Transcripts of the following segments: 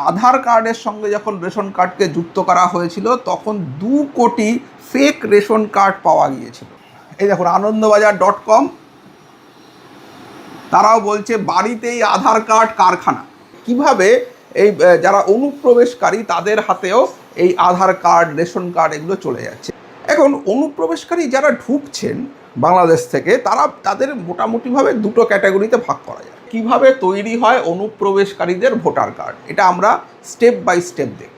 আধার কার্ডের সঙ্গে যখন রেশন কার্ডকে যুক্ত করা হয়েছিল তখন 2 কোটি ফেক রেশন কার্ড পাওয়া গিয়েছিল। এই দেখুন আনন্দবাজার.com, তারাও বলছে বাড়িতেই আধার কার্ড কারখানা। কিভাবে এই যারা অনুপ্রবেশকারী তাদের হাতেও এই আধার কার্ড, রেশন কার্ড এগুলো চলে যাচ্ছে। এখন অনুপ্রবেশকারী যারা ঢুকছেন বাংলাদেশ থেকে, তাদের মোটামুটিভাবে দুটো ক্যাটাগরিতে ভাগ করা যায়। কিভাবে তৈরি হয় অনুপ্রবেশকারীদের ভোটার কার্ড, এটা আমরা স্টেপ বাই স্টেপ দেখব।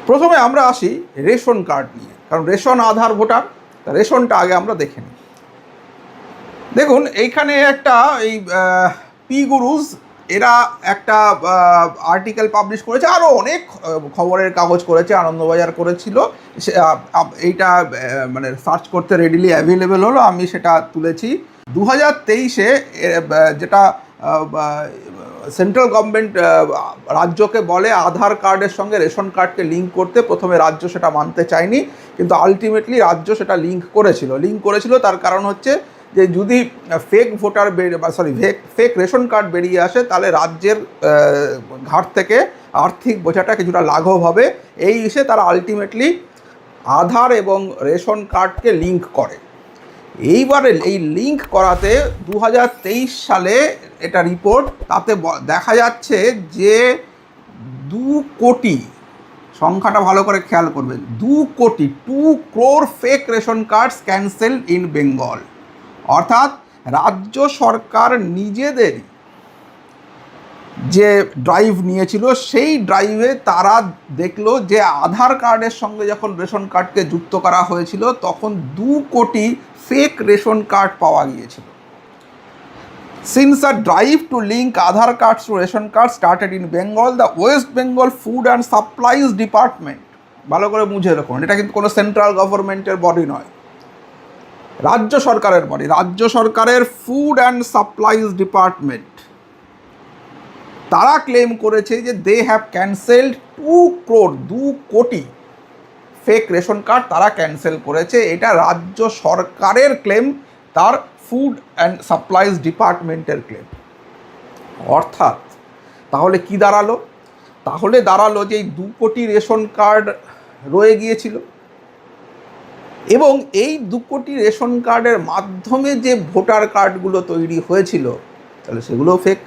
প্রথমে আমরা আসি রেশন কার্ড নিয়ে, কারণ রেশন আধার ভোটার, রেশনটা আগে আমরা দেখে নিই। দেখুন এইখানে একটা এই পি গুরুজ এরা একটা আর্টিকেল পাবলিশ করেছে, আরও অনেক খবরের কাগজ করেছে, আনন্দবাজার করেছিল। এইটা মানে সার্চ করতে রেডিলি অ্যাভেলেবেল হলো, আমি সেটা তুলেছি। 2023-এ যেটা সেন্ট্রাল গভর্নমেন্ট রাজ্যকে বলে আধার কার্ডের সঙ্গে রেশন কার্ডকে লিঙ্ক করতে, প্রথমে রাজ্য সেটা মানতে চায়নি, কিন্তু আলটিমেটলি রাজ্য সেটা লিঙ্ক করেছিল। তার কারণ হচ্ছে যে যদি fake voter fake ration card বেরিয়ে আসে তাহলে রাজ্যের ঘাট থেকে আর্থিক বোঝাটা কিছুটা লাঘব হবে। এই হিসেবে তারা আলটিমেটলি আধার এবং রেশন কার্ডকে লিঙ্ক করে। এইবারে এই লিঙ্ক করাতে 2023 সালে এটা রিপোর্ট, তাতে দেখা যাচ্ছে যে 2 কোটি, সংখ্যাটা ভালো করে খেয়াল করবেন, 2 কোটি 2 crore fake ration cards cancel in Bengal. অর্থাৎ রাজ্য সরকার নিজেদের যে ড্রাইভ নিয়েছিল সেই ড্রাইভে তারা দেখলো যে আধার কার্ডের সঙ্গে যখন রেশন কার্ডকে যুক্ত করা হয়েছিল তখন 2 কোটি ফেক রেশন কার্ড পাওয়া গিয়েছিল। Since a drive to link Aadhaar cards to ration cards started in Bengal, the West Bengal Food and Supplies Department, ভালো করে বুঝে রাখুন, এটা কিন্তু কোনো সেন্ট্রাল গভর্নমেন্টের বডি নয়, রাজ্য সরকারের বডি, রাজ্য সরকারের ফুড অ্যান্ড সাপ্লাইজ ডিপার্টমেন্ট, তারা ক্লেম করেছে যে দে হ্যাভ ক্যান্সেলড 2 কোটি ফেক রেশন কার্ড তারা ক্যান্সেল করেছে। এটা রাজ্য সরকারের ক্লেম, তার ফুড অ্যান্ড সাপ্লাইজ ডিপার্টমেন্টের ক্লেম। অর্থাৎ তাহলে কি দাঁড়ালো? তাহলে দাঁড়ালো যে এই 2 কোটি রেশন কার্ড রয়ে গিয়েছিল এবং এই 2 কোটি রেশন কার্ডের মাধ্যমে যে ভোটার কার্ডগুলো তৈরি হয়েছিল তাহলে সেগুলোও ফেক।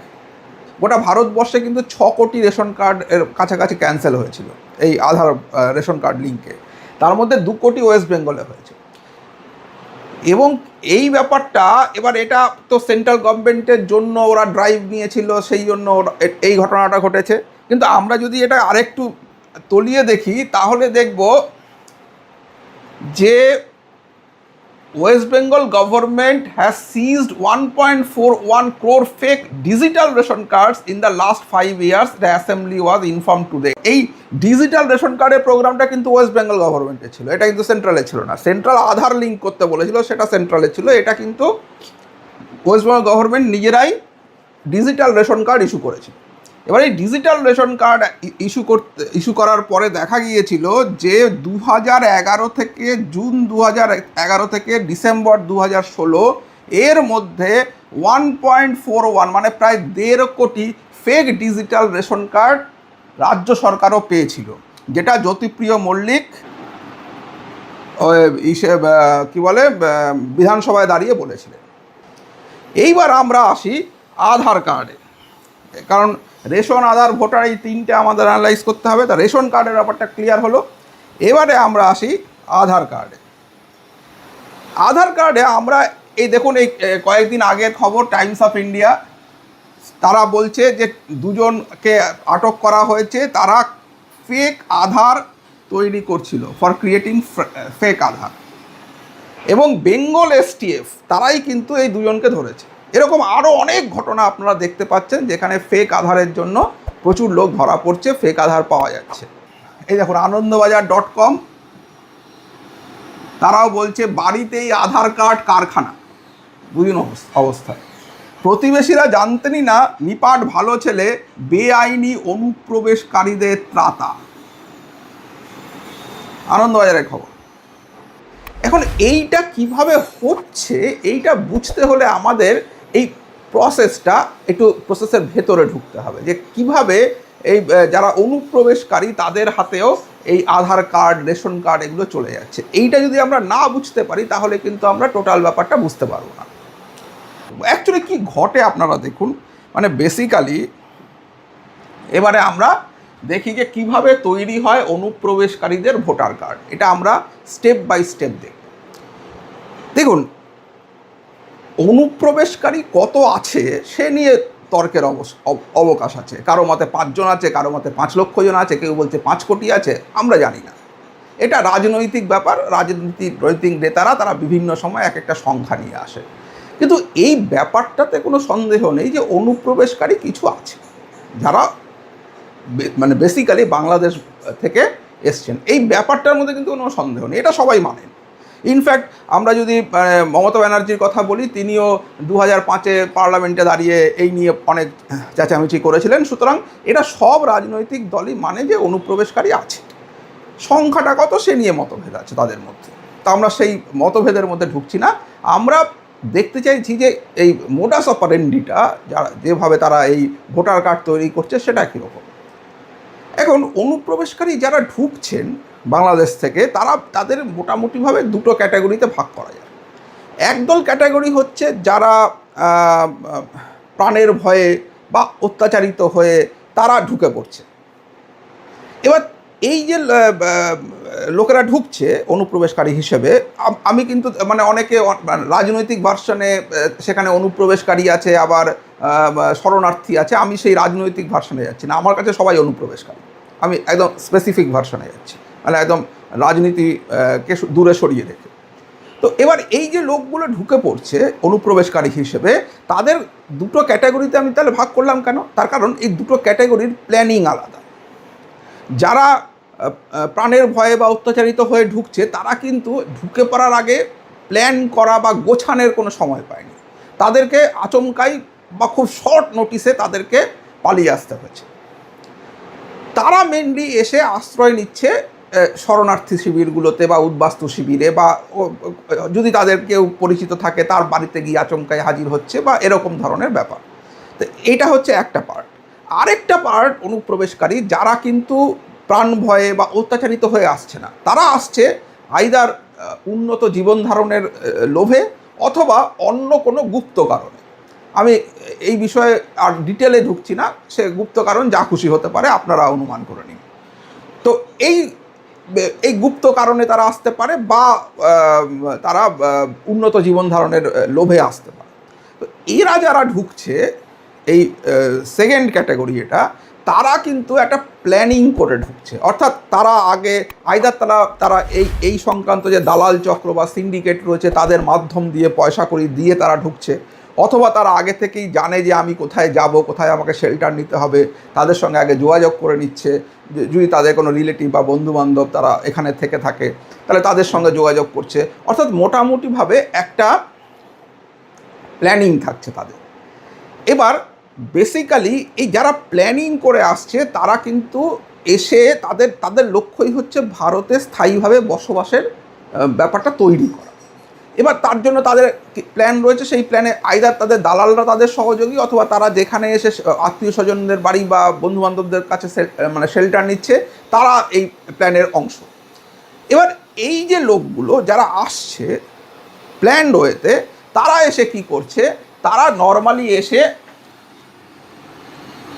গোটা ভারতবর্ষে কিন্তু 6 কোটি রেশন কার্ডের কাছাকাছি ক্যান্সেল হয়েছিল এই আধার রেশন কার্ড লিঙ্কে, তার মধ্যে 2 কোটি ওয়েস্ট বেঙ্গলে হয়েছে। এবং এই ব্যাপারটা এবার, এটা তো সেন্ট্রাল গভর্নমেন্টের জন্য ওরা ড্রাইভ নিয়েছিল, সেই জন্য এই ঘটনাটা ঘটেছে। কিন্তু আমরা যদি এটা আরেকটু তলিয়ে দেখি তাহলে দেখব যে West Bengal government has ceased 1.41 crore fake digital ration cards in the last 5 years, the assembly was inform today. এই ডিজিটাল রেশন কার্ডের প্রোগ্রামটা কিন্তু ওয়েস্ট বেঙ্গল গভর্নমেন্টের ছিল, এটা কিন্তু সেন্ট্রালের ছিল না। সেন্ট্রাল আধার লিঙ্ক করতে বলেছিল, সেটা সেন্ট্রালের ছিল, এটা কিন্তু ওয়েস্ট বেঙ্গল গভর্নমেন্ট নিজেরাই ডিজিটাল রেশন কার্ড ইস্যু করেছিল। এবার এই ডিজিটাল রেশন কার্ড ইস্যু করার পরে দেখা গিয়েছিল যে 2011 থেকে জুন 2011 থেকে ডিসেম্বর 2016 এর মধ্যে 1.41 মানে প্রায় 1.5 কোটি ফেক ডিজিটাল রেশন কার্ড রাজ্য সরকারও পেয়েছিল, যেটা জ্যোতিপ্রিয় মল্লিক বিধানসভায় দাঁড়িয়ে বলেছিলেন। এইবার আমরা আসি আধার কার্ডে, কারণ রেশন, আধার, ভোটার এই তিনটে আমাদের অ্যানালাইজ করতে হবে। তা রেশন কার্ডের ব্যাপারটা ক্লিয়ার হলো। এবারে আমরা আসি আধার কার্ডে। আধার কার্ডে আমরা এই দেখুন, এই কয়েকদিন আগের খবর, টাইমস অফ ইন্ডিয়া, তারা বলছে যে 2 জনকে আটক করা হয়েছে, তারা ফেক আধার তৈরি করছিল, ফর ক্রিয়েটিং ফেক আধার। এবং বেঙ্গল STF তারাই কিন্তু এই 2 জনকে ধরেছে। এরকম আরও অনেক ঘটনা আপনারা দেখতে পাচ্ছেন যেখানে ফেক আধারের জন্য প্রচুর লোক ধরা পড়ছে, ফেক আধার পাওয়া যাচ্ছে। এই দেখুন আনন্দবাজার.com, তারাও বলছে বাড়িতেই আধার কার্ড কারখানা। বুঝুন অবস্থায়, প্রতিবেশীরা জানতেনই না নিপাট ভালো ছেলে বেআইনি অনুপ্রবেশকারীদের ত্রাতা। আনন্দবাজারের খবর। এখন এইটা কিভাবে হচ্ছে এইটা বুঝতে হলে আমাদের এই প্রসেসের ভেতরে ঢুকতে হবে, যে কিভাবে এই যারা অনুপ্রবেশকারী তাদের হাতেও এই আধার কার্ড, রেশন কার্ড এগুলো চলে যাচ্ছে। এইটা যদি আমরা না বুঝতে পারি তাহলে কিন্তু আমরা টোটাল ব্যাপারটা বুঝতে পারবো না। অ্যাকচুয়ালি কি ঘটে আপনারা দেখুন, মানে বেসিক্যালি এবারে আমরা দেখি যে কিভাবে তৈরি হয় অনুপ্রবেশকারীদের ভোটার কার্ড। এটা আমরা স্টেপ বাই স্টেপ দেখুন, অনুপ্রবেশকারী কত আছে সে নিয়ে তর্কের অবকাশ আছে। কারো মতে 5 জন আছে, কারো মতে 5 লক্ষ জন আছে, কেউ বলছে 5 কোটি আছে, আমরা জানি না। এটা রাজনৈতিক ব্যাপার। রাজনৈতিক নেতারা তারা বিভিন্ন সময় এক একটা সংখ্যা নিয়ে আসে, কিন্তু এই ব্যাপারটাতে কোনো সন্দেহ নেই যে অনুপ্রবেশকারী কিছু আছে যারা মানে বেসিক্যালি বাংলাদেশ থেকে এসছেন। এই ব্যাপারটার মধ্যে কিন্তু কোনো সন্দেহ নেই, এটা সবাই মানেন। ইনফ্যাক্ট আমরা যদি মমতা ব্যানার্জির কথা বলি, তিনিও 2005-এ পার্লামেন্টে দাঁড়িয়ে এই নিয়ে অনেক চেঁচামেচি করেছিলেন। সুতরাং এটা সব রাজনৈতিক দলই মানে যে অনুপ্রবেশকারী আছে। সংখ্যাটা কত সে নিয়ে মতভেদ আছে তাদের মধ্যে, তা আমরা সেই মতভেদের মধ্যে ঢুকছি না। আমরা দেখতে চাইছি যে এই মোডাস অপারেন্ডিটা যারা যেভাবে তারা এই ভোটার কার্ড তৈরি করছে সেটা কীরকম। এখন অনুপ্রবেশকারী যারা ঢুকছেন বাংলাদেশ থেকে তাদের মোটামুটিভাবে 2টো ক্যাটাগরিতে ভাগ করা যায়। একদল ক্যাটাগরি হচ্ছে যারা প্রাণের ভয়ে বা অত্যাচারিত হয়ে তারা ঢুকে পড়ছে। এবার এই যে লোকেরা ঢুকছে অনুপ্রবেশকারী হিসেবে, আমি কিন্তু মানে অনেকে রাজনৈতিক ভার্সনে সেখানে অনুপ্রবেশকারী আছে, আবার শরণার্থী আছে। আমি সেই রাজনৈতিক ভার্সনে যাচ্ছি না, আমার কাছে সবাই অনুপ্রবেশকারী। আমি একদম স্পেসিফিক ভার্সনে যাচ্ছি, মানে একদম রাজনীতিকে দূরে সরিয়ে রেখে। তো এবার এই যে লোকগুলো ঢুকে পড়ছে অনুপ্রবেশকারী হিসেবে, তাদের 2টো ক্যাটাগরিতে আমি তাহলে ভাগ করলাম কেন? তার কারণ এই 2টো ক্যাটাগরির প্ল্যানিং আলাদা। যারা প্রাণের ভয়ে বা অত্যাচারিত হয়ে ঢুকছে তারা কিন্তু ঢুকে পড়ার আগে প্ল্যান করা বা গোছানোর কোনো সময় পায়নি। তাদেরকে আচমকাই বা খুব শর্ট নোটিসে তাদেরকে পালিয়ে আসতে হয়েছে। তারা মেনলি এসে আশ্রয় নিচ্ছে শরণার্থী শিবিরগুলোতে বা উদ্বাস্তু শিবিরে, বা যদি তাদের কেউ পরিচিত থাকে তার বাড়িতে গিয়ে আচমকাই হাজির হচ্ছে বা এরকম ধরনের ব্যাপার। তো এটা হচ্ছে একটা পার্ট। আরেকটা পার্ট অনুপ্রবেশকারী যারা কিন্তু প্রাণ ভয়ে বা অত্যাচারিত হয়ে আসছে না, তারা আসছে আইদার উন্নত জীবন ধারণের লোভে অথবা অন্য কোনো গুপ্ত কারণে। আমি এই বিষয়ে আর ডিটেলে ঢুকছি না, সে গুপ্ত কারণ যা খুশি হতে পারে, আপনারা অনুমান করে নিন। তো এই গুপ্ত কারণে তারা আসতে পারে বা তারা উন্নত জীবন ধারণের লোভে আসতে পারে। তো এরা যারা ঢুকছে এই সেকেন্ড ক্যাটাগরি, এটা তারা কিন্তু একটা প্ল্যানিং করে ঢুকছে। অর্থাৎ তারা আগে আইদার তারা এই সংক্রান্ত যে দালাল চক্র বা সিন্ডিকেট রয়েছে তাদের মাধ্যম দিয়ে পয়সা করি দিয়ে তারা ঢুকছে, অথবা তারা আগে থেকেই জানে যে আমি কোথায় যাব, কোথায় আমাকে শেল্টার নিতে হবে, তাদের সঙ্গে আগে যোগাযোগ করে নিচ্ছে। যদি তাদের কোনো রিলেটিভ বা বন্ধুবান্ধব তারা এখানে থেকে থাকে তাহলে তাদের সঙ্গে যোগাযোগ করছে। অর্থাৎ মোটামুটিভাবে একটা প্ল্যানিং থাকছে তাদের। এবার বেসিক্যালি এই যারা প্ল্যানিং করে আসছে তারা কিন্তু এসে তাদের লক্ষ্যই হচ্ছে ভারতে স্থায়ীভাবে বসবাসের ব্যাপারটা তৈরি করা। এবার তার জন্য তাদের প্ল্যান রয়েছে, সেই প্ল্যানে আইদার তাদের দালালরা তাদের সহযোগী, অথবা তারা যেখানে এসে আত্মীয় স্বজনদের বাড়ি বা বন্ধুবান্ধবদের কাছে মানে শেল্টার নিচ্ছে, তারা এই প্ল্যানের অংশ। এবার এই যে লোকগুলো যারা আসছে প্ল্যান ওয়েতে, তারা এসে কি করছে, তারা নর্মালি এসে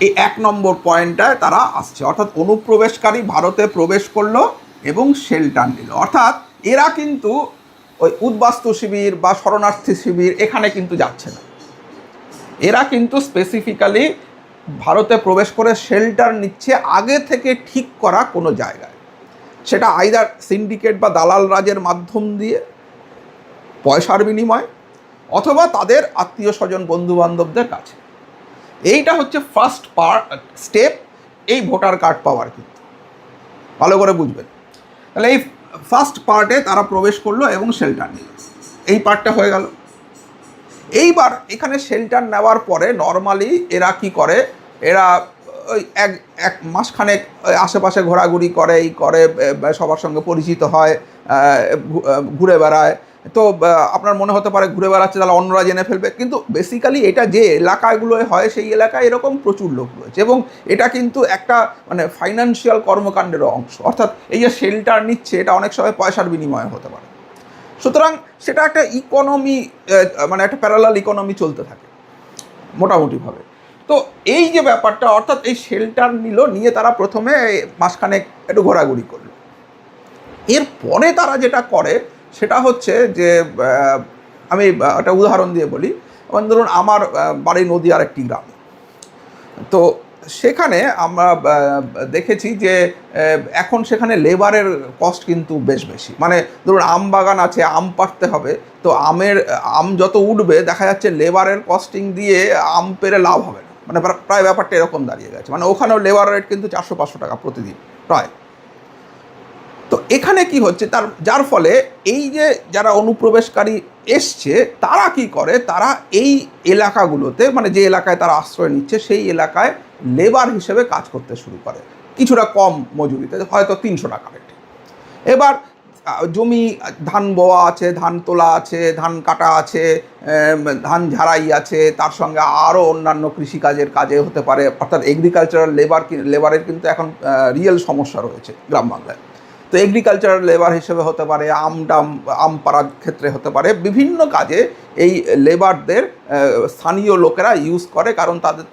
এই 1 নম্বর পয়েন্টটায় তারা আসছে। অর্থাৎ অনুপ্রবেশকারী ভারতে প্রবেশ করলো এবং শেল্টার নিল। অর্থাৎ এরা কিন্তু ওই উদ্বাস্তু শিবির বা শরণার্থী শিবির এখানে কিন্তু যাচ্ছে না, এরা কিন্তু স্পেসিফিক্যালি ভারতে প্রবেশ করে শেল্টার নিচ্ছে আগে থেকে ঠিক করা কোনো জায়গায়। সেটা আইদার সিন্ডিকেট বা দালাল রাজের মাধ্যম দিয়ে পয়সার বিনিময়, অথবা তাদের আত্মীয় স্বজন বন্ধুবান্ধবদের কাছে। এইটা হচ্ছে ফার্স্ট স্টেপ এই ভোটার কার্ড পাওয়ার। কিন্তু ভালো করে বুঝবেন। তাহলে এই ফার্স্ট পার্টে তারা প্রবেশ করলো এবং শেল্টার নিল, এই পার্টটা হয়ে গেল। এইবার এখানে শেল্টার নেওয়ার পরে নর্মালি এরা কি করে, এরা ওই এক মাসখানেক আশেপাশে ঘোরাঘুরি করে, সবার সঙ্গে পরিচিত হয়, ঘুরে বেড়ায়। তো আপনার মনে হতে পারে ঘুরে বেড়াচ্ছে তাহলে অন্যরা জেনে ফেলবে, কিন্তু বেসিক্যালি এটা যে এলাকাগুলোয় হয় সেই এলাকায় এরকম প্রচুর লোক রয়েছে, এবং এটা কিন্তু একটা মানে ফাইন্যান্সিয়াল কর্মকাণ্ডেরও অংশ। অর্থাৎ এই যে শেল্টার নিচ্ছে এটা অনেক সময় পয়সার বিনিময়ে হতে পারে। সুতরাং সেটা একটা ইকোনমি, মানে একটা প্যারালাল ইকোনমি চলতে থাকে মোটামুটিভাবে। তো এই যে ব্যাপারটা, অর্থাৎ এই শেল্টার নিয়ে তারা প্রথমে মাসখানেক একটু ঘোরাঘুরি করলো। এরপরে তারা যেটা করে সেটা হচ্ছে যে, আমি একটা উদাহরণ দিয়ে বলি। ধরুন আমার বাড়ি নদীয়ার একটি গ্রামে, তো সেখানে আমরা দেখেছি যে এখন সেখানে লেবারের কস্ট কিন্তু বেশ বেশি। মানে ধরুন আম বাগান আছে, আম পাড়তে হবে, তো আম যত উঠবে দেখা যাচ্ছে লেবারের কস্টিং দিয়ে আম পেরে লাভ হবে না, মানে প্রায় ব্যাপারটা এরকম দাঁড়িয়ে গেছে। মানে ওখানেও লেবার রেট কিন্তু 400-500 টাকা প্রতিদিন প্রায়। তো এখানে কি হচ্ছে, যার ফলে এই যে যারা অনুপ্রবেশকারী এসছে তারা কি করে, তারা এই এলাকাগুলোতে, মানে যে এলাকায় তারা আশ্রয় নিচ্ছে সেই এলাকায় লেবার হিসেবে কাজ করতে শুরু করে কিছুটা কম মজুরিতে, হয়তো 300 টাকা রেটে। এবার জমি, ধান বোয়া আছে, ধান তোলা আছে, ধান কাটা আছে, ধান ঝাড়াই আছে, তার সঙ্গে আরও অন্যান্য কৃষিকাজের কাজে হতে পারে। অর্থাৎ এগ্রিকালচারাল লেবারের কিন্তু এখন রিয়েল সমস্যা রয়েছে গ্রাম বাংলায়। তো এগ্রিকালচারাল লেবার হিসেবে হতে পারে, আম পাড়ার ক্ষেত্রে হতে পারে, বিভিন্ন কাজে এই লেবারদের স্থানীয় লোকেরা ইউজ করে, কারণ তাদের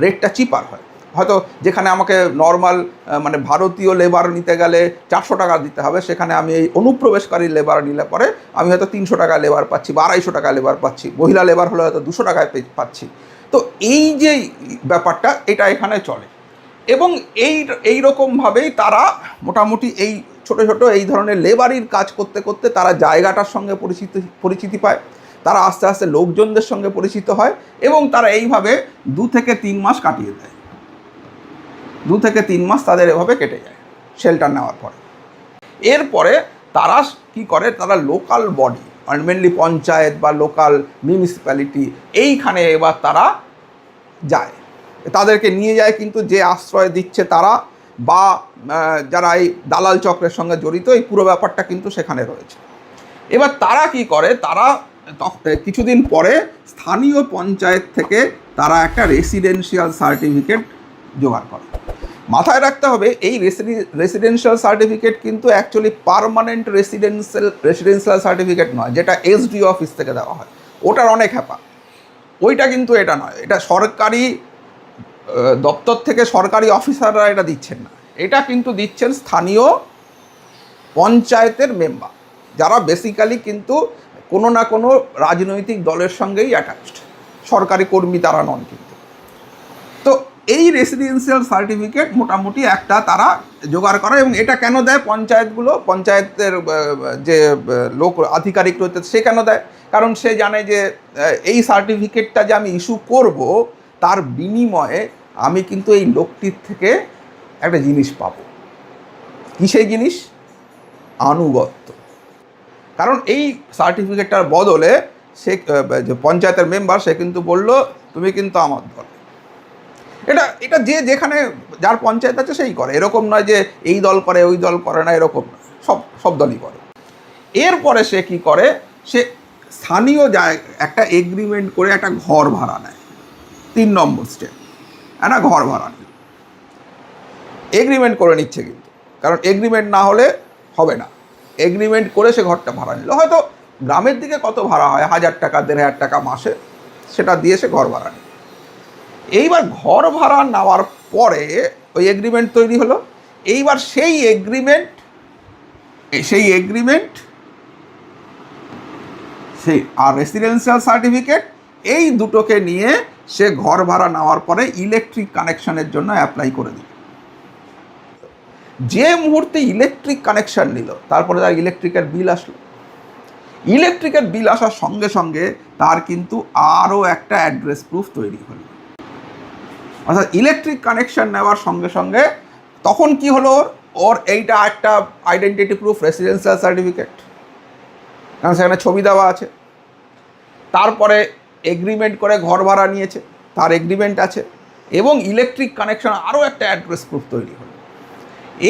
রেটটা চিপার হয়। হয়তো যেখানে আমাকে নর্মাল মানে ভারতীয় লেবার নিতে গেলে 400 টাকা দিতে হবে, সেখানে আমি এই অনুপ্রবেশকারী লেবার নিলে পরে আমি হয়তো 300 টাকা লেবার পাচ্ছি বা 250 টাকা লেবার পাচ্ছি, মহিলা লেবার হলে হয়তো 200 টাকায় পাচ্ছি। তো এই যে ব্যাপারটা এটা এখানে চলে, এবং এই রকমভাবেই তারা মোটামুটি এই ছোট ছোট এই ধরনের লেবারির কাজ করতে করতে তারা জায়গাটার সঙ্গে পরিচিতি পায়, তারা আস্তে আস্তে লোকজনদের সঙ্গে পরিচিত হয়, এবং তারা এইভাবে 2 থেকে 3 মাস কাটিয়ে দেয়। 2 থেকে 3 মাস তাদের এভাবে কেটে যায় শেল্টার নেওয়ার পরে। এরপরে তারা কি করে, তারা লোকাল বডি, মেনলি পঞ্চায়েত বা লোকাল মিউনিসিপ্যালিটি, এইখানে এবার তারা যায়, তাদেরকে নিয়ে যায় কিন্তু যে আশ্রয় দিচ্ছে তারা, বা যারা এই দালাল চক্রের সঙ্গে জড়িত, এই পুরো ব্যাপারটা কিন্তু সেখানে রয়েছে। এবার তারা কি করে, তারা কিছুদিন পরে স্থানীয় পঞ্চায়েত থেকে তারা একটা রেসিডেন্সিয়াল সার্টিফিকেট জোগাড় করে। মাথায় রাখতে হবে এই রেসিডেন্সিয়াল সার্টিফিকেট কিন্তু অ্যাকচুয়ালি পার্মানেন্ট রেসিডেন্সিয়াল সার্টিফিকেট নয়, যেটা এসডিও অফিস থেকে দেওয়া হয়, ওটার অনেক হ্যাপা। ওইটা কিন্তু এটা নয়, এটা সরকারি দপ্তর থেকে সরকারি অফিসাররা এটা দিচ্ছেন না, এটা কিন্তু দিচ্ছেন স্থানীয় পঞ্চায়েতের মেম্বার, যারা বেসিক্যালি কিন্তু কোনো না কোনো রাজনৈতিক দলের সঙ্গেই অ্যাটাচড, সরকারি কর্মী তারা নন কিন্তু। তো এই রেসিডেন্সিয়াল সার্টিফিকেট মোটামুটি একটা তারা জোগাড় করে, এবং এটা কেন দেয় পঞ্চায়েতগুলো, পঞ্চায়েতের যে লোক আধিকারিক রয়েছে সে কেন দেয়, কারণ সে জানে যে এই সার্টিফিকেটটা যে আমি ইস্যু করব তার বিনিময়ে আমি কিন্তু এই লোকটির থেকে একটা জিনিস পাবো। কী সেই জিনিস? আনুগত্য। কারণ এই সার্টিফিকেটটার বদলে সে যে পঞ্চায়েতের মেম্বার সে কিন্তু বলল তুমি কিন্তু আমার দল। এটা যে যেখানে যার পঞ্চায়েত আছে সেই করে, এরকম নয় যে এই দল করে ওই দল করে না, এরকম না, সব দলই করে। এরপরে সে কি করে, সে স্থানীয় একটা এগ্রিমেন্ট করে একটা ঘর ভাড়া নেয়। 3 নম্বর স্টেপ, একটা ঘর ভাড়া নেয়, এগ্রিমেন্ট করে নিচ্ছে কিন্তু, কারণ এগ্রিমেন্ট না হলে হবে না। এগ্রিমেন্ট করে সে ঘরটা ভাড়া নিল, হয়তো গ্রামের দিকে কত ভাড়া হয়, 1000 টাকা 1500 টাকা মাসে, সেটা দিয়ে সে ঘর ভাড়া নেয়। এইবার ঘর ভাড়া নেওয়ার পরে ওই এগ্রিমেন্ট তৈরি হলো। এইবার সেই এগ্রিমেন্ট আর রেসিডেন্সিয়াল সার্টিফিকেট এই দুটোকে নিয়ে সে ঘর ভাড়া নেওয়ার পরে ইলেকট্রিক কানেকশনের জন্য অ্যাপ্লাই করে দিল। যে মুহূর্তে ইলেকট্রিক কানেকশন নিল তারপরে তার ইলেকট্রিকের বিল আসলো। ইলেকট্রিকের বিল আসার সঙ্গে সঙ্গে তার কিন্তু আরও একটা অ্যাড্রেস প্রুফ তৈরি হলো। অর্থাৎ ইলেকট্রিক কানেকশন নেওয়ার সঙ্গে সঙ্গে তখন কি হলো, ওর এইটা একটা আইডেন্টিটি প্রুফ, রেসিডেন্সিয়াল সার্টিফিকেট, কারণ সেখানে ছবি দেওয়া আছে। তারপরে এগ্রিমেন্ট করে ঘর ভাড়া নিয়েছে, তার এগ্রিমেন্ট আছে, এবং ইলেকট্রিক কানেকশন আরও একটা অ্যাড্রেস প্রুফ তৈরি হলো।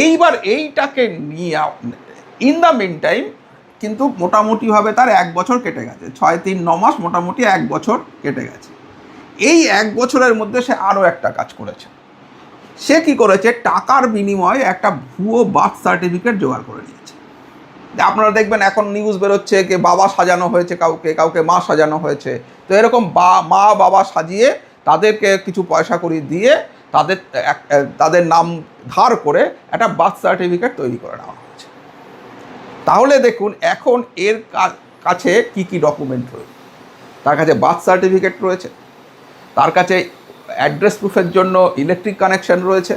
এইবার এইটাকে নিয়ে ইন দ্য মিন টাইম কিন্তু মোটামুটিভাবে তার 1 বছর কেটে গেছে, 6-3-9 মাস, মোটামুটি 1 বছর কেটে গেছে। এই 1 বছরের মধ্যে সে আরও একটা কাজ করেছে। সে কি করেছে, টাকার বিনিময়ে একটা ভুয়ো বার্থ সার্টিফিকেট জোগাড় করে নিয়েছে। আপনারা দেখবেন এখন নিউজ বেরোচ্ছে যে বাবা সাজানো হয়েছে, কাউকে কাউকে মা সাজানো হয়েছে। তো এরকম মা বাবা সাজিয়ে তাদেরকে কিছু পয়সা করি দিয়ে তাদের নাম ধার করে একটা বার্থ সার্টিফিকেট তৈরি করে নেওয়া হয়েছে। তাহলে দেখুন এখন এর কাছে কি কি ডকুমেন্ট রয়েছে। তার কাছে বার্থ সার্টিফিকেট রয়েছে, তার কাছে অ্যাড্রেস প্রুফের জন্য ইলেকট্রিক কানেকশন রয়েছে,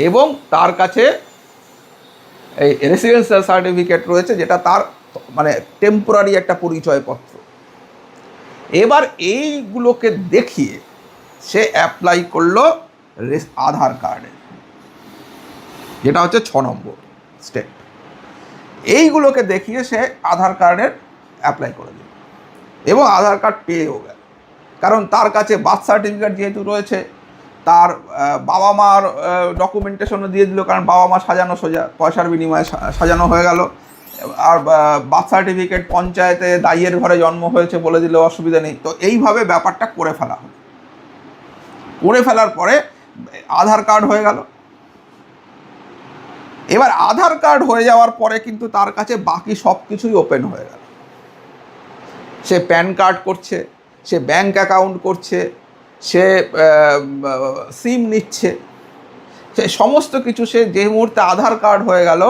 এবং তার কাছে এই রেসিডেন্সিয়াল সার্টিফিকেট রয়েছে, যেটা তার মানে টেম্পোরারি একটা পরিচয়পত্র। এবার এইগুলোকে দেখিয়ে সে অ্যাপ্লাই করলো আধার কার্ডে, যেটা হচ্ছে 6 নম্বর স্টেপ। এইগুলোকে দেখিয়ে সে আধার কার্ডের অ্যাপ্লাই করে দিল এবং আধার কার্ড পেয়েও গেল। কারণ তার কাছে বার্থ সার্টিফিকেট যেহেতু রয়েছে, তার বাবা মার ডকুমেন্টেশনও দিয়ে দিল, কারণ বাবা মা সাজানো সোজা পয়সার বিনিময়ে সাজানো হয়ে গেল। আর বার্থ সার্টিফিকেট পঞ্চায়েতে দাইয়ের ঘরে জন্ম হয়েছে বলে দিলে অসুবিধা নেই। তো এইভাবে ব্যাপারটা করে ফেলা হলো। করে ফেলার পরে আধার কার্ড হয়ে গেল। এবার আধার কার্ড হয়ে যাওয়ার পরে কিন্তু তার কাছে বাকি সব কিছুই ওপেন হয়ে গেল। সে প্যান কার্ড করছে, সে ব্যাংক অ্যাকাউন্ট করছে, সে সিম নিচ্ছে, সে সমস্ত কিছু সে যে মুহূর্তে আধার কার্ড হয়ে গেল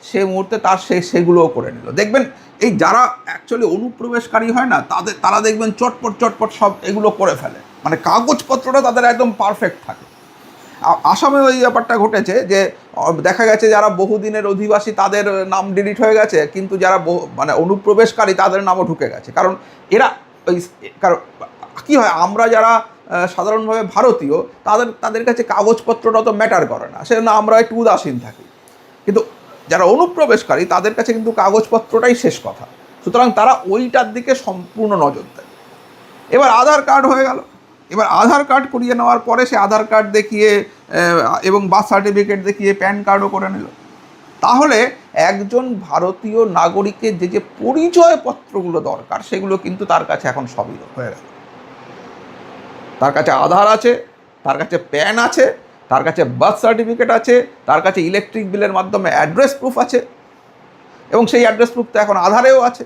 সেই মুহূর্তে তার সেগুলোও করে নিল। দেখবেন এই যারা অ্যাকচুয়ালি অনুপ্রবেশকারী হয় না, তারা দেখবেন চটপট সব এগুলো করে ফেলে, মানে কাগজপত্রটা তাদের একদম পারফেক্ট থাকে। আসামে ওই ব্যাপারটা ঘটেছে যে দেখা গেছে যারা বহুদিনের অধিবাসী তাদের নাম ডিলিট হয়ে গেছে, কিন্তু যারা মানে অনুপ্রবেশকারী তাদের নামও ঢুকে গেছে। কারণ এরা কারণ কী হয়, আমরা যারা সাধারণভাবে ভারতীয় তাদের কাছে কাগজপত্রটা তো ম্যাটার করে না, সেজন্য আমরা একটু উদাসীন থাকি। কিন্তু যারা অনুপ্রবেশকারী তাদের কাছে কিন্তু কাগজপত্রটাই শেষ কথা, সুতরাং তারা ওইটার দিকে সম্পূর্ণ নজর দেয়। এবার আধার কার্ড হয়ে গেল। এবার আধার কার্ড করিয়ে নেওয়ার পরে সে আধার কার্ড দেখিয়ে এবং বার্থ সার্টিফিকেট দেখিয়ে প্যান কার্ডও করে নিল। তাহলে একজন ভারতীয় নাগরিকের যে পরিচয়পত্রগুলো দরকার সেগুলো কিন্তু তার কাছে এখন সবই হয়ে গেল। তার কাছে আধার আছে, তার কাছে প্যান আছে, তার কাছে বার্থ সার্টিফিকেট আছে, তার কাছে ইলেকট্রিক বিলের মাধ্যমে অ্যাড্রেস প্রুফ আছে, এবং সেই অ্যাড্রেস প্রুফ তো এখন আধারেও আছে।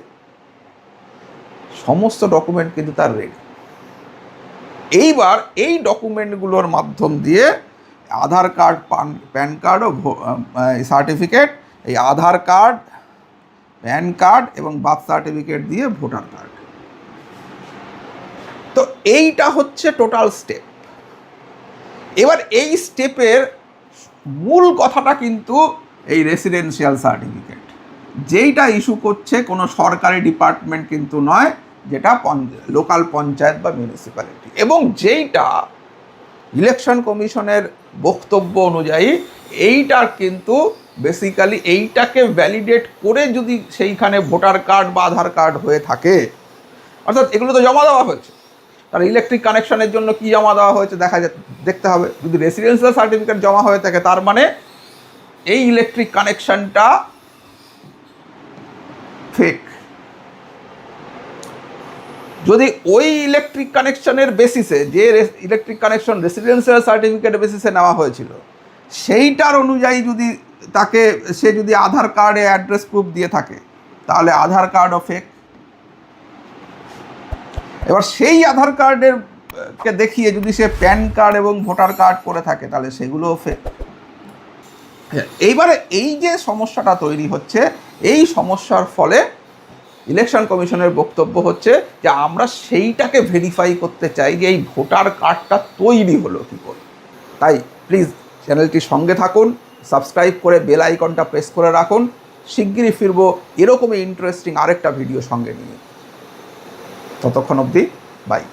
সমস্ত ডকুমেন্ট কিন্তু তার রেডি। এইবার এই ডকুমেন্টগুলোর মাধ্যম দিয়ে আধার কার্ড, প্যান কার্ড ও সার্টিফিকেট, এই আধার কার্ড, প্যান কার্ড এবং বার্থ সার্টিফিকেট দিয়ে ভোটার কার্ড। তো এইটা হচ্ছে টোটাল স্টেপ। এবার এই স্টেপের মূল কথাটা কিন্তু এই রেসিডেন্সিয়াল সার্টিফিকেট, যেইটা ইস্যু করছে কোনো সরকারি ডিপার্টমেন্ট কিন্তু নয়, যেটা লোকাল পঞ্চায়েত বা মিউনিসিপ্যালিটি, এবং যেইটা ইলেকশন কমিশনের বক্তব্য অনুযায়ী এইটার কিন্তু বেসিক্যালি এইটাকে ভ্যালিডেট করে যদি সেইখানে ভোটার কার্ড বা আধার কার্ড হয়ে থাকে, অর্থাৎ এগুলো তো জমা দেওয়া হয়েছে, তার ইলেকট্রিক কানেকশনের জন্য কি জমা দেওয়া হয়েছে দেখতে হবে। যদি রেসিডেন্সিয়াল সার্টিফিকেট জমা হয়ে থাকে তার মানে এই ইলেকট্রিক কানেকশনটা ফেক। যদি ওই ইলেকট্রিক কানেকশনের বেসিসে, যে ইলেকট্রিক কানেকশন রেসিডেন্সিয়াল সার্টিফিকেটের বেসিসে নেওয়া হয়েছিল, সেইটার অনুযায়ী যদি সে যদি আধার কার্ডে অ্যাড্রেস প্রুফ দিয়ে থাকে, তাহলে আধার কার্ডও ফেক। এবার সেই আধার কার্ডের কে দেখিয়ে যদি সে প্যান কার্ড এবং ভোটার কার্ড করে থাকে, তাহলে সেগুলোও ফেক। এইবারে এই যে সমস্যাটা তৈরি হচ্ছে, এই সমস্যার ফলে ইলেকশন কমিশনের বক্তব্য হচ্ছে যে আমরা সেইটাকে ভেরিফাই করতে চাই যে এই ভোটার কার্ডটা তৈরি হলো কী করে। তাই প্লিজ চ্যানেলটির সঙ্গে থাকুন, সাবস্ক্রাইব করে বেল আইকনটা প্রেস করে রাখুন। শিগগিরই ফিরবো এরকমই ইন্টারেস্টিং আরেকটা ভিডিও সঙ্গে নিয়ে। ততক্ষণ অবধি বাই।